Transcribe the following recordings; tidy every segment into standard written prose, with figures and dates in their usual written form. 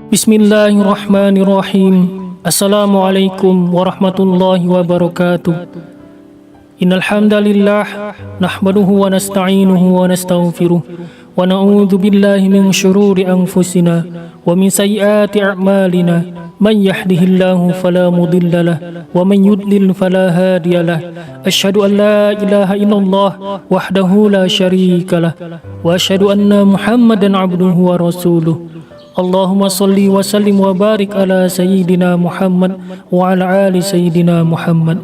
Bismillahirrahmanirrahim. Assalamualaikum warahmatullahi wabarakatuh. Innal hamdalillah nahmaduhu wa nasta'inuhu wa nastaghfiruh wa na'udzu billahi min shururi anfusina wa min sayyiati a'malina. Man yahdihillahu fala mudilla lahu wa man yudlil fala hadiya lahu. Asyhadu an la ilaha illallah wahdahu la syarika lahu wa asyhadu anna Muhammadan abduhu wa rasuluh. Allahumma salli wa sallim wa barik ala Sayyidina Muhammad wa ala ali Sayyidina Muhammad.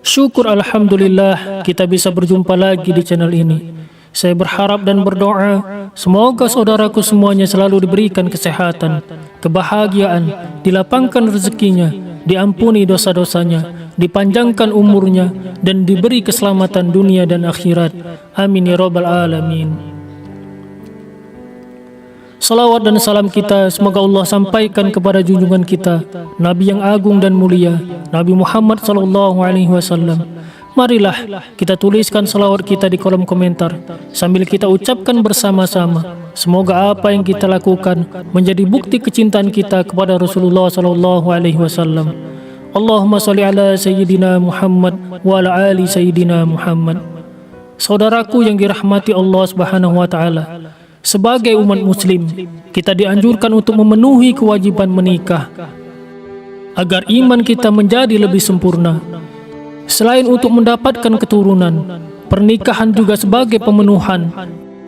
Syukur alhamdulillah kita bisa berjumpa lagi di channel ini. Saya berharap dan berdoa semoga saudaraku semuanya selalu diberikan kesehatan, kebahagiaan, dilapangkan rezekinya, diampuni dosa-dosanya, dipanjangkan umurnya, dan diberi keselamatan dunia dan akhirat. Amin ya rabbal alamin. Salawat dan salam kita semoga Allah sampaikan kepada junjungan kita, Nabi yang agung dan mulia, Nabi Muhammad SAW. Marilah kita tuliskan salawat kita di kolom komentar sambil kita ucapkan bersama-sama. Semoga apa yang kita lakukan menjadi bukti kecintaan kita kepada Rasulullah SAW. Allahumma sholli ala Sayyidina Muhammad wa ala ali Sayyidina Muhammad. Saudaraku yang dirahmati Allah Subhanahu wa Ta'ala, sebagai umat muslim, kita dianjurkan untuk memenuhi kewajiban menikah agar iman kita menjadi lebih sempurna. Selain untuk mendapatkan keturunan, pernikahan juga sebagai pemenuhan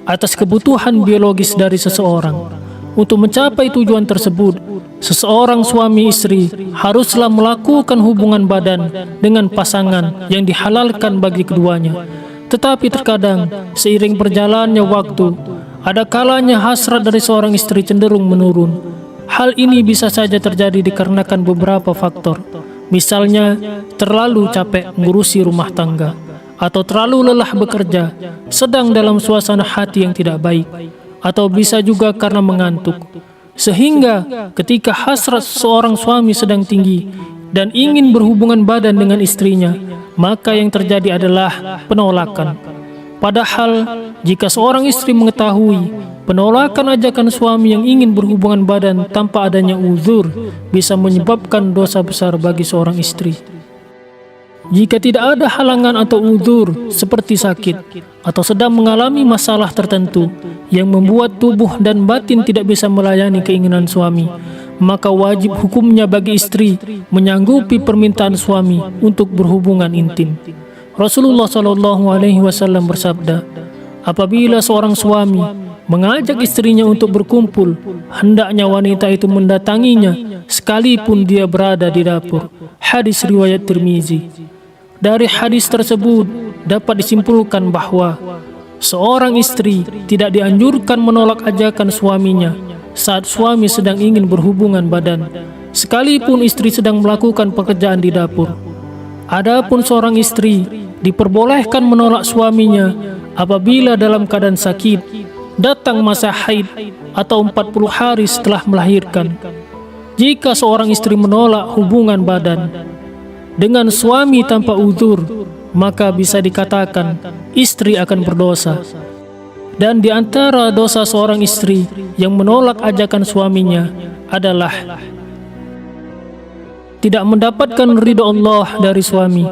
atas kebutuhan biologis dari seseorang. Untuk mencapai tujuan tersebut, seseorang suami istri haruslah melakukan hubungan badan dengan pasangan yang dihalalkan bagi keduanya. Tetapi terkadang seiring berjalannya waktu, ada kalanya hasrat dari seorang istri cenderung menurun. Hal ini bisa saja terjadi dikarenakan beberapa faktor. Misalnya, terlalu capek mengurusi rumah tangga, atau terlalu lelah bekerja, sedang dalam suasana hati yang tidak baik, atau bisa juga karena mengantuk. Sehingga ketika hasrat seorang suami sedang tinggi dan ingin berhubungan badan dengan istrinya, maka yang terjadi adalah penolakan. Padahal, jika seorang istri mengetahui penolakan ajakan suami yang ingin berhubungan badan tanpa adanya uzur bisa menyebabkan dosa besar bagi seorang istri. Jika tidak ada halangan atau uzur seperti sakit atau sedang mengalami masalah tertentu yang membuat tubuh dan batin tidak bisa melayani keinginan suami, maka wajib hukumnya bagi istri menyanggupi permintaan suami untuk berhubungan intim. Rasulullah SAW bersabda, apabila seorang suami mengajak istrinya untuk berkumpul, hendaknya wanita itu mendatanginya sekalipun dia berada di dapur. Hadis riwayat Tirmizi. Dari hadis tersebut dapat disimpulkan bahwa seorang istri tidak dianjurkan menolak ajakan suaminya saat suami sedang ingin berhubungan badan, sekalipun istri sedang melakukan pekerjaan di dapur. Adapun seorang istri diperbolehkan menolak suaminya apabila dalam keadaan sakit, datang masa haid, atau 40 hari setelah melahirkan. Jika seorang istri menolak hubungan badan dengan suami tanpa uzur, maka bisa dikatakan istri akan berdosa. Dan di antara dosa seorang istri yang menolak ajakan suaminya adalah tidak mendapatkan ridho Allah dari suami.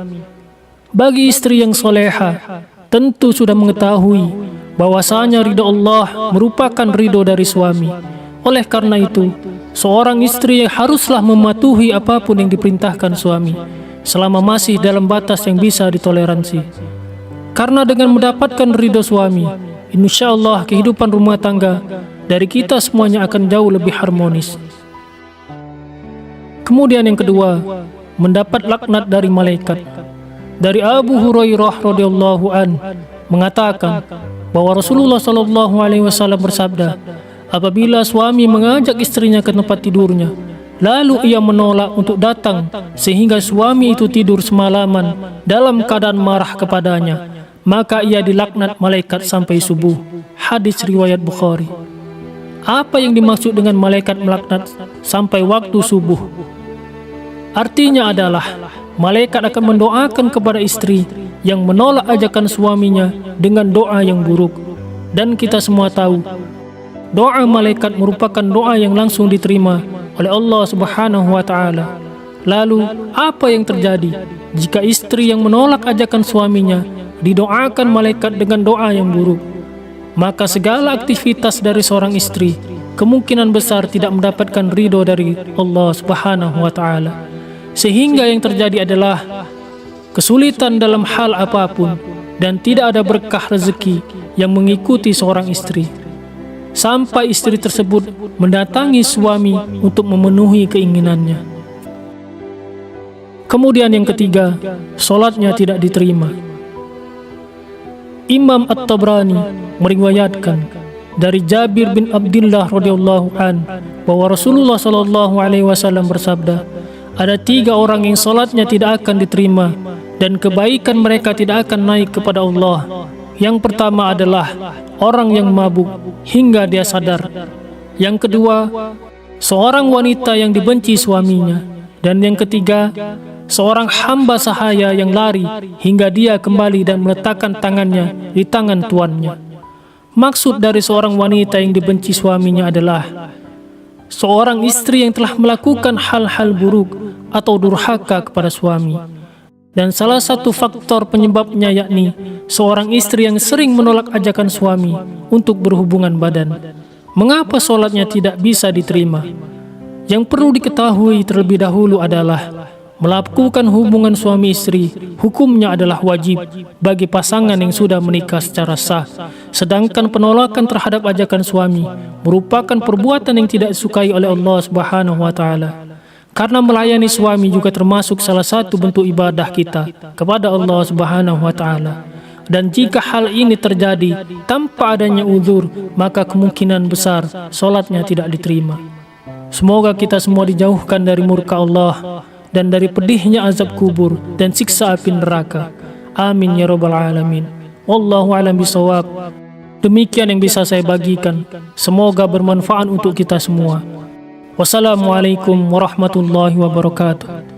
Bagi istri yang soleha, tentu sudah mengetahui bahwasanya ridho Allah merupakan ridho dari suami. Oleh karena itu, seorang istri haruslah mematuhi apapun yang diperintahkan suami, selama masih dalam batas yang bisa ditoleransi. Karena dengan mendapatkan ridho suami, insya Allah kehidupan rumah tangga dari kita semuanya akan jauh lebih harmonis. Kemudian yang kedua, mendapat laknat dari malaikat. Dari Abu Hurairah radhiyallahu an mengatakan bahwa Rasulullah SAW bersabda, apabila suami mengajak istrinya ke tempat tidurnya, lalu ia menolak untuk datang sehingga suami itu tidur semalaman dalam keadaan marah kepadanya, maka ia dilaknat malaikat sampai subuh. Hadis riwayat Bukhari. Apa yang dimaksud dengan malaikat melaknat sampai waktu subuh? Artinya adalah malaikat akan mendoakan kepada istri yang menolak ajakan suaminya dengan doa yang buruk. Dan kita semua tahu doa malaikat merupakan doa yang langsung diterima oleh Allah Subhanahu wa Ta'ala. Lalu, apa yang terjadi jika istri yang menolak ajakan suaminya didoakan malaikat dengan doa yang buruk? Maka segala aktivitas dari seorang istri kemungkinan besar tidak mendapatkan ridho dari Allah Subhanahu wa Ta'ala. Sehingga yang terjadi adalah kesulitan dalam hal apapun dan tidak ada berkah rezeki yang mengikuti seorang istri, sampai istri tersebut mendatangi suami untuk memenuhi keinginannya. Kemudian yang ketiga, solatnya tidak diterima. Imam At-Tabrani meriwayatkan dari Jabir bin Abdullah radhiyallahu an bahwa Rasulullah sallallahu alaihi wasallam bersabda, ada 3 orang yang solatnya tidak akan diterima dan kebaikan mereka tidak akan naik kepada Allah. Yang pertama adalah orang yang mabuk hingga dia sadar. Yang kedua, seorang wanita yang dibenci suaminya. Dan yang ketiga, seorang hamba sahaya yang lari hingga dia kembali dan meletakkan tangannya di tangan tuannya. Maksud dari seorang wanita yang dibenci suaminya adalah seorang istri yang telah melakukan hal-hal buruk atau durhaka kepada suami. Dan salah satu faktor penyebabnya yakni seorang istri yang sering menolak ajakan suami untuk berhubungan badan. Mengapa solatnya tidak bisa diterima? Yang perlu diketahui terlebih dahulu adalah melakukan hubungan suami istri hukumnya adalah wajib bagi pasangan yang sudah menikah secara sah. Sedangkan penolakan terhadap ajakan suami merupakan perbuatan yang tidak disukai oleh Allah Subhanahu wa Ta'ala. Karena melayani suami juga termasuk salah satu bentuk ibadah kita kepada Allah Subhanahu wa Ta'ala. Dan jika hal ini terjadi tanpa adanya uzur, maka kemungkinan besar solatnya tidak diterima. Semoga kita semua dijauhkan dari murka Allah dan dari pedihnya azab kubur dan siksa api neraka. Amin ya rabbal alamin. Wallahu a'lam bishawab. Demikian yang bisa saya bagikan. Semoga bermanfaat untuk kita semua. Wassalamualaikum warahmatullahi wabarakatuh.